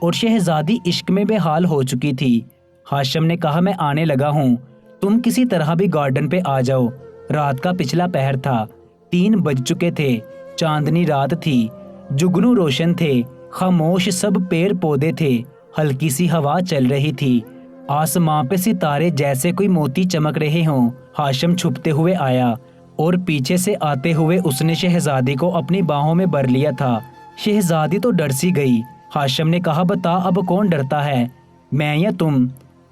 اور شہزادی عشق میں بے حال ہو چکی تھی۔ ہاشم نے کہا میں آنے لگا ہوں، تم کسی طرح بھی گارڈن پہ آ جاؤ۔ رات کا پچھلا پہر تھا، 3 بج چکے تھے، چاندنی رات تھی، جگنو روشن تھے، خاموش سب پیڑ پودے تھے، ہلکی سی ہوا چل رہی تھی، آسماں پہ ستارے جیسے کوئی موتی چمک رہے ہوں۔ ہاشم چھپتے ہوئے آیا اور پیچھے سے آتے ہوئے اس نے شہزادی کو اپنی باہوں میں بھر لیا تھا۔ شہزادی تو ڈر سی گئی۔ ہاشم نے کہا بتا اب کون ڈرتا ہے، میں یا تم؟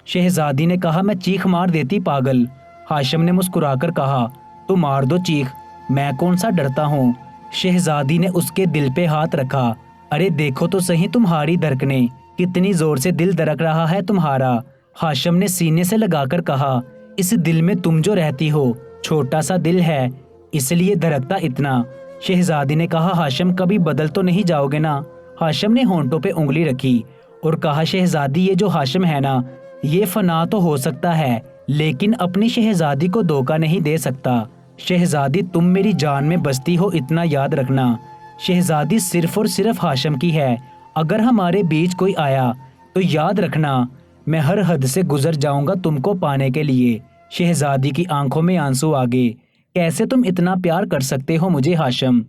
شہزادی نے کہا میں چیخ مار دیتی پاگل۔ ہاشم نے مسکرا کر کہا تو مار دو چیخ، میں کون سا ڈرتا ہوں۔ شہزادی نے اس کے دل پہ ہاتھ رکھا۔ ارے دیکھو تو صحیح تمہاری دھڑکنیں، کتنی زور سے دل دھڑک رہا ہے تمہارا۔ ہاشم نے سینے سے لگا کر کہا اس دل میں تم جو رہتی ہو چھوٹا سا دل ہے، اس لیے دھڑکتا اتنا۔ شہزادی نے کہا ہاشم کبھی بدل تو نہیں جاؤ گے نا؟ ہاشم نے ہونٹوں پہ انگلی رکھی اور کہا شہزادی یہ جو ہاشم ہے نا، یہ فنا تو ہو سکتا ہے لیکن اپنی شہزادی کو دھوکہ نہیں دے سکتا۔ شہزادی تم میری جان میں بستی ہو اتنا یاد رکھنا، شہزادی صرف اور صرف ہاشم کی ہے، اگر ہمارے بیچ کوئی آیا تو یاد رکھنا میں ہر حد سے گزر جاؤں گا تم کو پانے کے لیے۔ شہزادی کی آنکھوں میں آنسو آ گئے۔ کیسے تم اتنا پیار کر سکتے ہو مجھے ہاشم؟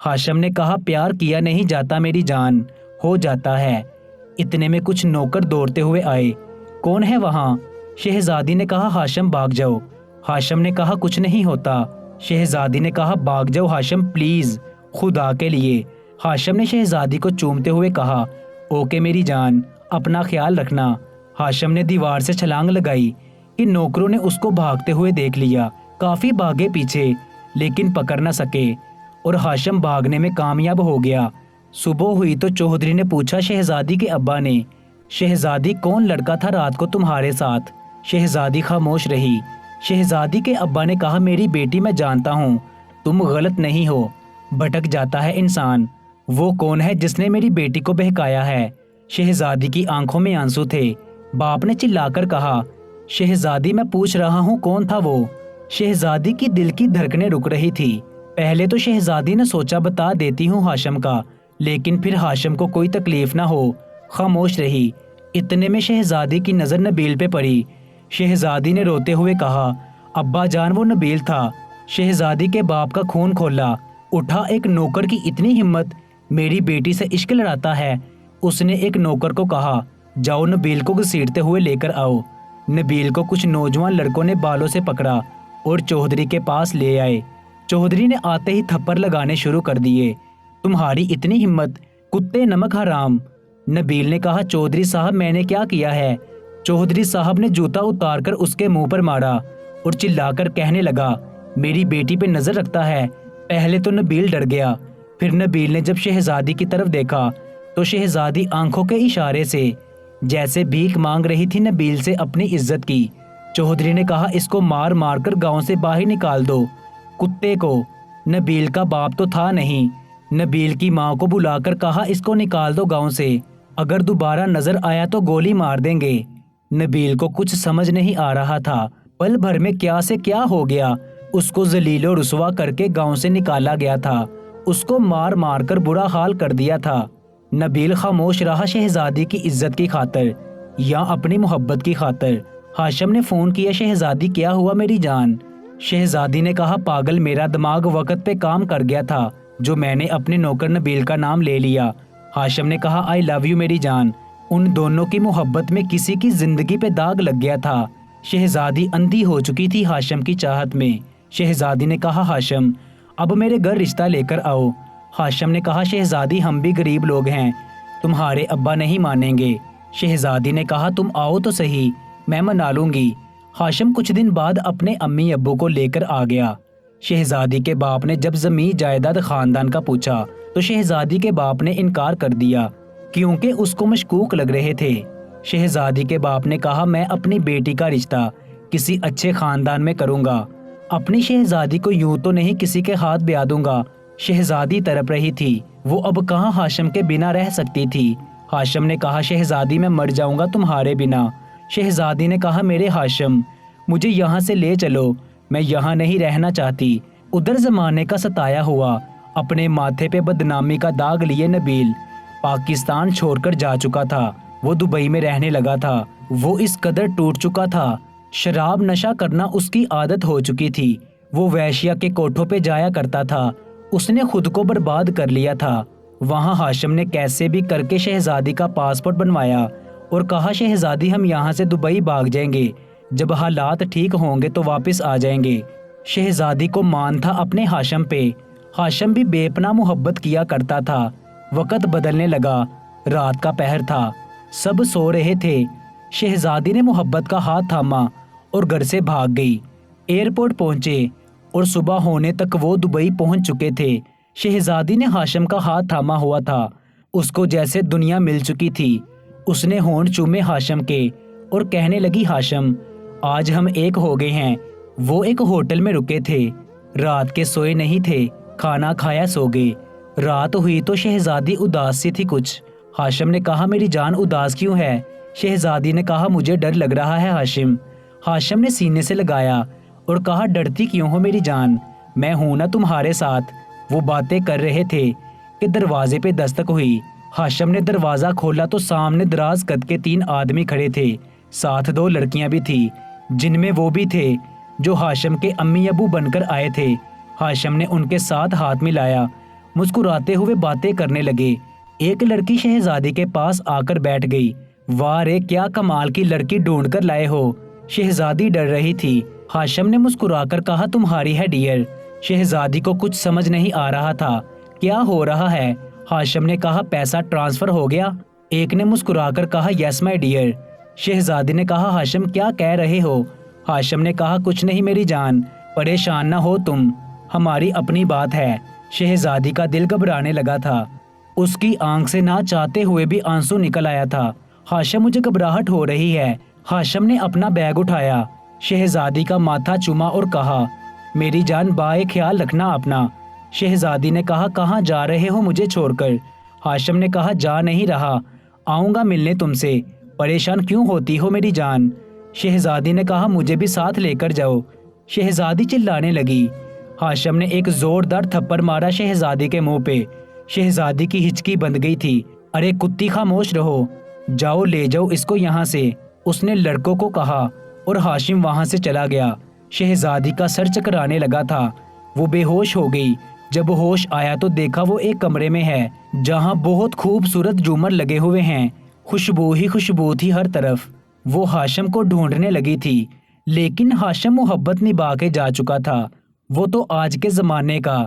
ہاشم نے کہا پیار کیا نہیں جاتا میری جان، ہو جاتا ہے۔ اتنے میں کچھ نوکر دوڑتے ہوئے آئے۔ کون ہے وہاں؟ شہزادی نے کہا ہاشم بھاگ جاؤ۔ ہاشم نے کہا کچھ نہیں ہوتا۔ شہزادی نے کہا بھاگ جاؤ ہاشم پلیز، خدا کے لیے۔ ہاشم نے شہزادی کو چومتے ہوئے کہا اوکے میری جان، اپنا خیال رکھنا۔ ہاشم نے دیوار سے چھلانگ لگائی کہ نوکروں نے اس کو بھاگتے ہوئے دیکھ لیا۔ کافی بھاگے پیچھے لیکن پکڑ نہ سکے اور ہاشم بھاگنے میں کامیاب ہو گیا۔ صبح ہوئی تو چودھری نے پوچھا شہزادی کے ابا نے شہزادی کون لڑکا تھا رات کو تمہارے ساتھ؟ شہزادی خاموش رہی۔ شہزادی کے ابا نے کہا میری بیٹی میں جانتا ہوں تم غلط نہیں ہو، بھٹک جاتا ہے انسان۔ وہ کون ہے جس نے میری بیٹی کو بہکایا ہے؟ شہزادی کی آنکھوں میں آنسو تھے۔ باپ نے چلا کر کہا شہزادی میں پوچھ رہا ہوں کون تھا وہ؟ شہزادی کی دل کی دھڑکنیں رک رہی تھی۔ پہلے تو شہزادی نے سوچا بتا دیتی ہوں ہاشم کا، لیکن پھر ہاشم کو کوئی تکلیف نہ ہو، خاموش رہی۔ اتنے میں شہزادی کی نظر نبیل پہ پڑی۔ شہزادی نے روتے ہوئے کہا ابا جان وہ نبیل تھا۔ شہزادی کے باپ کا خون کھولا اٹھا، ایک نوکر کی اتنی ہمت، میری بیٹی سے عشق لڑاتا ہے۔ اس نے ایک نوکر کو کہا جاؤ نبیل کو گھسیٹتے ہوئے لے کر آؤ۔ نبیل کو کچھ نوجوان لڑکوں نے بالوں سے پکڑا اور چودھری کے پاس لے آئے۔ چودھری نے آتے ہی تھپڑ لگانے شروع کر دیے۔ تمہاری اتنی ہمت، کتے نمک حرام! نبیل نے کہا چودھری صاحب میں نے کیا کیا ہے؟ چودھری صاحب نے جوتا اتار کر اس کے منہ پر مارا اور چلا کر کہنے لگا میری بیٹی پہ نظر رکھتا ہے۔ پہلے تو نبیل ڈر گیا، پھر نبیل نے جب شہزادی کی طرف دیکھا تو شہزادی آنکھوں کے اشارے سے جیسے بھیک مانگ رہی تھی نبیل سے اپنی عزت کی۔ چودھری نے کہا اس کو مار مار کر گاؤں سے باہر نکال دو، کتے کو۔ نبیل کا باپ تو تھا نہیں۔ نبیل کی ماں کو بلا کر کہا اس کو نکال دو گاؤں سے، اگر دوبارہ نظر آیا تو گولی مار دیں گے۔ نبیل کو کچھ سمجھ نہیں آ رہا تھا، پل بھر میں کیا سے کیا ہو گیا۔ اس کو ذلیل و رسوا کر کے گاؤں سے نکالا گیا تھا، اس کو مار مار کر برا حال کر دیا تھا۔ نبیل خاموش رہا شہزادی کی عزت کی خاطر یا اپنی محبت کی خاطر۔ ہاشم نے فون کیا شہزادی کیا ہوا میری جان؟ شہزادی نے کہا پاگل میرا دماغ وقت پہ کام کر گیا تھا جو میں نے اپنے نوکر نبیل کا نام لے لیا۔ ہاشم نے کہا آئی لو یو میری جان۔ ان دونوں کی محبت میں کسی کی زندگی پہ داغ لگ گیا تھا۔ شہزادی اندھی ہو چکی تھی ہاشم کی چاہت میں۔ شہزادی نے کہا ہاشم اب میرے گھر رشتہ لے کر آؤ۔ ہاشم نے کہا شہزادی ہم بھی غریب لوگ ہیں، تمہارے ابا نہیں مانیں گے۔ شہزادی نے کہا تم آؤ تو صحیح، میں منا لوں گی۔ ہاشم کچھ دن بعد اپنے امی ابو کو لے کر آ گیا۔ شہزادی کے باپ نے جب زمین جائیداد خاندان کا پوچھا تو شہزادی کے باپ نے انکار کر دیا کیونکہ اس کو مشکوک لگ رہے تھے۔ شہزادی کے باپ نے کہا میں اپنی بیٹی کا رشتہ کسی اچھے خاندان میں کروں گا، اپنی شہزادی کو یوں تو نہیں کسی کے ہاتھ بیاہ دوں گا۔ شہزادی تڑپ رہی تھی، وہ اب کہاں ہاشم کے بنا رہ سکتی تھی۔ ہاشم نے کہا شہزادی میں مر جاؤں گا تمہارے بنا۔ شہزادی نے کہا میرے ہاشم مجھے یہاں سے لے چلو، میں یہاں نہیں رہنا چاہتی۔ ادھر زمانے کا ستایا ہوا، اپنے ماتھے پہ بدنامی کا داغ لیے نبیل پاکستان چھوڑ کر جا چکا تھا، وہ دبئی میں رہنے لگا تھا، وہ اس قدر ٹوٹ چکا تھا، شراب نشہ کرنا اس کی عادت ہو چکی تھی، وہ ویشیا کے کوٹھوں پہ جایا کرتا تھا، اس نے خود کو برباد کر لیا تھا۔ وہاں ہاشم نے کیسے بھی کر کے شہزادی کا پاسپورٹ بنوایا اور کہا شہزادی ہم یہاں سے دبئی بھاگ جائیں گے، جب حالات ٹھیک ہوں گے تو واپس آ جائیں گے۔ شہزادی کو مان تھا اپنے ہاشم پہ، ہاشم بھی بے پناہ محبت کیا کرتا تھا۔ وقت بدلنے لگا، رات کا پہر تھا، سب سو رہے تھے، شہزادی نے محبت کا ہاتھ تھاما اور گھر سے بھاگ گئی۔ ایئرپورٹ پہنچے اور صبح ہونے تک وہ دبئی پہنچ چکے تھے۔ شہزادی نے ہاشم کا ہاتھ تھاما ہوا تھا، اس کو جیسے دنیا مل چکی تھی۔ اس نے ہونٹ چومے ہاشم کے اور کہنے لگی ہاشم آج ہم ایک ہو گئے ہیں۔ وہ ایک ہوٹل میں رکے تھے، رات کے سوئے نہیں تھے، کھانا کھایا سو گئے۔ رات ہوئی تو شہزادی اداس سی تھی کچھ۔ ہاشم نے کہا میری جان اداس کیوں ہے؟ شہزادی نے کہا مجھے ڈر لگ رہا ہے ہاشم۔ ہاشم نے سینے سے لگایا اور کہا ڈرتی کیوں ہو میری جان، میں ہوں نا تمہارے ساتھ۔ وہ باتیں کر رہے تھے کہ دروازے پہ دستک ہوئی۔ ہاشم نے دروازہ کھولا تو سامنے دراز قد کے 3 آدمی کھڑے تھے، ساتھ 2 لڑکیاں بھی تھی، جن میں وہ بھی تھے جو ہاشم کے امی ابو بن کر آئے تھے۔ ہاشم نے ان کے ساتھ ہاتھ ملایا، مسکراتے ہوئے باتیں کرنے لگے۔ ایک لڑکی شہزادی کے پاس آ کر بیٹھ گئی۔ واہ رے کیا کمال کی لڑکی ڈھونڈ کر لائے ہو۔ شہزادی ڈر رہی تھی۔ ہاشم نے مسکرا کر کہا تمہاری ہے ڈیئر۔ شہزادی کو کچھ سمجھ نہیں آ رہا تھا، کیا ہو رہا ہے؟ ہاشم نے کہا پیسہ ٹرانسفر ہو گیا؟ ایک نے مسکرا کر کہا یس مائی ڈیئر۔ شہزادی نے کہا ہاشم کیا کہہ رہے ہو؟ ہاشم نے کہا کچھ نہیں میری جان، پریشان نہ ہو تم، ہماری اپنی بات ہے۔ شہزادی کا دل گھبرانے لگا تھا، اس کی آنکھ سے نہ چاہتے ہوئے بھی آنسو نکل آیا تھا۔ ہاشم مجھے گھبراہٹ ہو رہی ہے۔ ہاشم نے اپنا بیگ اٹھایا، شہزادی کا ماتھا چوما اور کہا میری جان بائے خیال رکھنا اپنا۔ شہزادی نے کہا کہاں جا رہے ہو مجھے چھوڑ کر؟ ہاشم نے کہا جا نہیں رہا، آؤں گا ملنے تم سے، پریشان کیوں ہوتی ہو میری جان؟ شہزادی نے کہا مجھے بھی ساتھ لے کر جاؤ۔ شہزادی چلانے لگی۔ ہاشم نے ایک زوردار تھپڑ مارا شہزادی کے منہ پہ۔ شہزادی کی ہچکی بند گئی تھی۔ ارے کتی خاموش رہو، جاؤ لے جاؤ اس کو یہاں سے، اس نے لڑکوں کو کہا اور ہاشم وہاں سے چلا گیا۔ شہزادی کا سر چکرانے لگا تھا، وہ بے ہوش ہو گئی۔ جب ہوش آیا تو دیکھا وہ ایک کمرے میں ہے جہاں بہت خوبصورت جھومر لگے ہوئے ہیں، خوشبو ہی خوشبو تھی ہر طرف۔ وہ ہاشم کو ڈھونڈنے لگی تھی، لیکن ہاشم محبت نبھا کے جا چکا تھا۔ وہ تو آج کے زمانے کا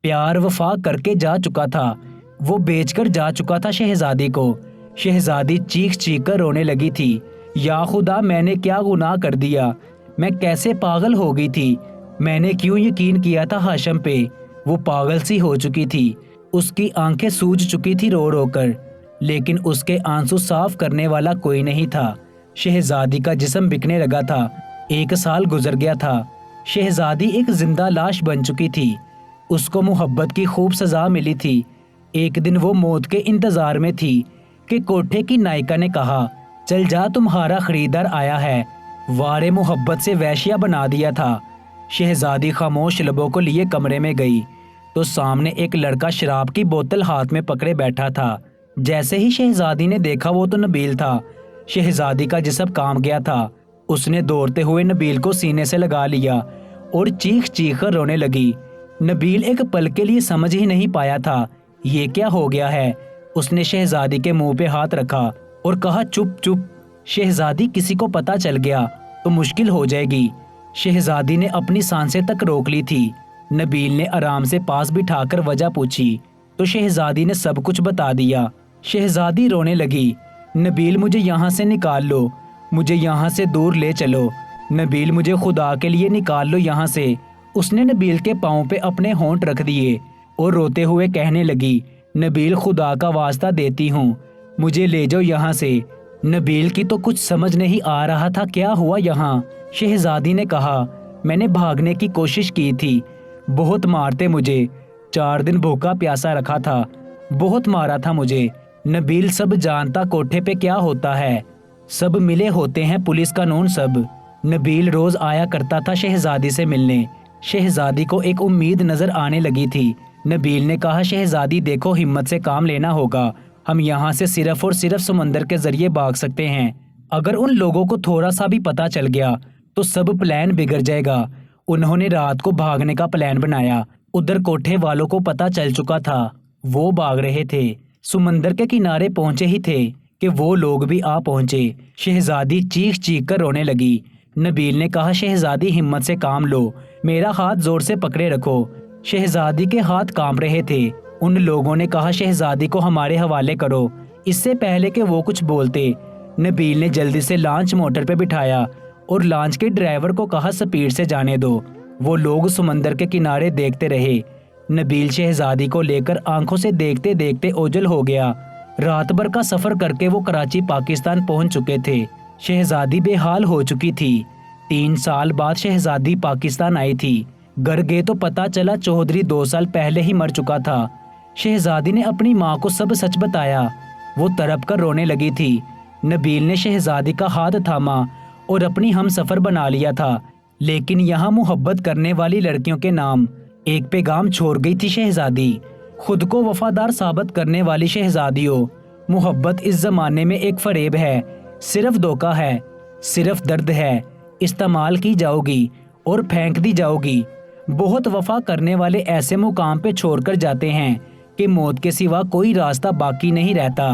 پیار وفا کر کے جا چکا تھا، وہ بیچ کر جا چکا تھا شہزادی کو۔ شہزادی چیخ چیخ کر رونے لگی تھی، یا خدا میں نے کیا گناہ کر دیا، میں کیسے پاگل ہو گئی تھی، میں نے کیوں یقین کیا تھا ہاشم پہ۔ وہ پاگل سی ہو چکی تھی، اس کی آنکھیں سوج چکی تھی رو رو کر، لیکن اس کے آنسو صاف کرنے والا کوئی نہیں تھا۔ شہزادی کا جسم بکنے لگا تھا۔ 1 سال گزر گیا تھا، شہزادی ایک زندہ لاش بن چکی تھی۔ اس کو محبت کی خوب سزا ملی تھی۔ ایک دن وہ موت کے انتظار میں تھی کہ کوٹھے کی نائکا نے کہا چل جا تمہارا خریدار آیا ہے۔ وارے محبت سے ویشیا بنا دیا تھا۔ شہزادی خاموش لبوں کو لیے کمرے میں گئی تو سامنے ایک لڑکا شراب کی بوتل ہاتھ میں پکڑے بیٹھا تھا۔ جیسے ہی شہزادی نے دیکھا وہ تو نبیل تھا۔ شہزادی کا جسم کانپ گیا تھا، اس نے دوڑتے ہوئے نبیل کو سینے سے لگا لیا اور چیخ چیخ کر رونے لگی۔ نبیل ایک پل کے لیے سمجھ ہی نہیں پایا تھا یہ کیا ہو گیا ہے۔ اس نے شہزادی کے منہ پہ ہاتھ رکھا اور کہا چپ چپ، شہزادی کسی کو پتہ چل گیا تو مشکل ہو جائے گی۔ شہزادی نے اپنی سانسیں تک روک لی تھی۔ نبیل نے آرام سے پاس بٹھا کر وجہ پوچھی تو شہزادی نے سب کچھ بتا دیا۔ شہزادی رونے لگی، نبیل مجھے یہاں سے نکال لو، مجھے یہاں سے دور لے چلو، نبیل مجھے خدا کے لیے نکال لو یہاں سے۔ اس نے نبیل کے پاؤں پہ اپنے ہونٹ رکھ دیے اور روتے ہوئے کہنے لگی نبیل خدا کا واسطہ دیتی ہوں، مجھے لے جاؤ یہاں سے۔ نبیل کی تو کچھ سمجھ نہیں آ رہا تھا کیا ہوا یہاں۔ شہزادی نے کہا میں نے بھاگنے کی کوشش کی تھی، بہت مارتے مجھے، 4 دن بھوکا پیاسا رکھا تھا، بہت مارا تھا مجھے۔ نبیل سب جانتا کوٹھے پہ کیا ہوتا ہے، سب ملے ہوتے ہیں پولیس قانون سب۔ نبیل روز آیا کرتا تھا شہزادی سے ملنے۔ شہزادی کو ایک امید نظر آنے لگی تھی۔ نبیل نے کہا شہزادی دیکھو ہمت سے کام لینا ہوگا ہم یہاں سے صرف اور صرف سمندر کے ذریعے بھاگ سکتے ہیں۔ اگر ان لوگوں کو تھوڑا سا بھی پتہ چل گیا تو سب پلان بگڑ جائے گا۔ انہوں نے رات کو بھاگنے کا پلان بنایا۔ ادھر کوٹھے والوں کو پتہ چل چکا تھا، وہ بھاگ رہے تھے۔ سمندر کے کنارے پہنچے ہی تھے کہ وہ لوگ بھی آ پہنچے۔ شہزادی چیخ چیخ کر رونے لگی۔ نبیل نے کہا، شہزادی ہمت سے کام لو، میرا ہاتھ زور سے پکڑے رکھو۔ شہزادی کے ہاتھ کانپ رہے تھے۔ ان لوگوں نے کہا، شہزادی کو ہمارے حوالے کرو۔ اس سے پہلے کہ وہ کچھ بولتے، نبیل نے جلدی سے لانچ موٹر پہ بٹھایا اور لانچ کے ڈرائیور کو کہا، سپیڈ سے جانے دو۔ وہ لوگ سمندر کے کنارے دیکھتے رہے۔ نبیل شہزادی کو لے کر آنکھوں سے دیکھتے دیکھتے اوجھل ہو گیا۔ رات بھر کا سفر کر کے وہ کراچی پاکستان پہنچ چکے تھے۔ شہزادی بے حال ہو چکی تھی۔ 3 سال بعد شہزادی پاکستان آئی تھی۔ گھر گئے تو پتہ چلا چودھری 2 سال پہلے ہی مر چکا تھا۔ شہزادی نے اپنی ماں کو سب سچ بتایا۔ وہ تڑپ کر رونے لگی تھی۔ نبیل نے شہزادی کا ہاتھ تھاما اور اپنی ہم سفر بنا لیا تھا، لیکن یہاں محبت کرنے والی لڑکیوں کے نام ایک پیغام چھوڑ گئی تھی شہزادی۔ خود کو وفادار ثابت کرنے والی شہزادیوں، محبت اس زمانے میں ایک فریب ہے، صرف دھوکہ ہے، صرف درد ہے۔ استعمال کی جاؤ گی اور پھینک دی جاؤ گی۔ بہت وفا کرنے والے ایسے مقام پہ چھوڑ کر جاتے ہیں کہ موت کے سوا کوئی راستہ باقی نہیں رہتا،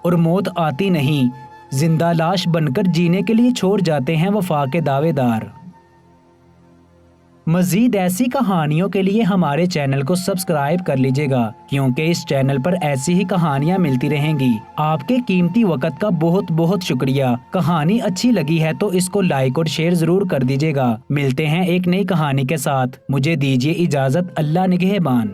اور موت آتی نہیں، زندہ لاش بن کر جینے کے لیے چھوڑ جاتے ہیں وفا کے دعوے دار۔ مزید ایسی کہانیوں کے لیے ہمارے چینل کو سبسکرائب کر لیجئے گا، کیونکہ اس چینل پر ایسی ہی کہانیاں ملتی رہیں گی۔ آپ کے قیمتی وقت کا بہت بہت شکریہ۔ کہانی اچھی لگی ہے تو اس کو لائک اور شیئر ضرور کر دیجئے گا۔ ملتے ہیں ایک نئی کہانی کے ساتھ۔ مجھے دیجئے اجازت۔ اللہ نگہبان۔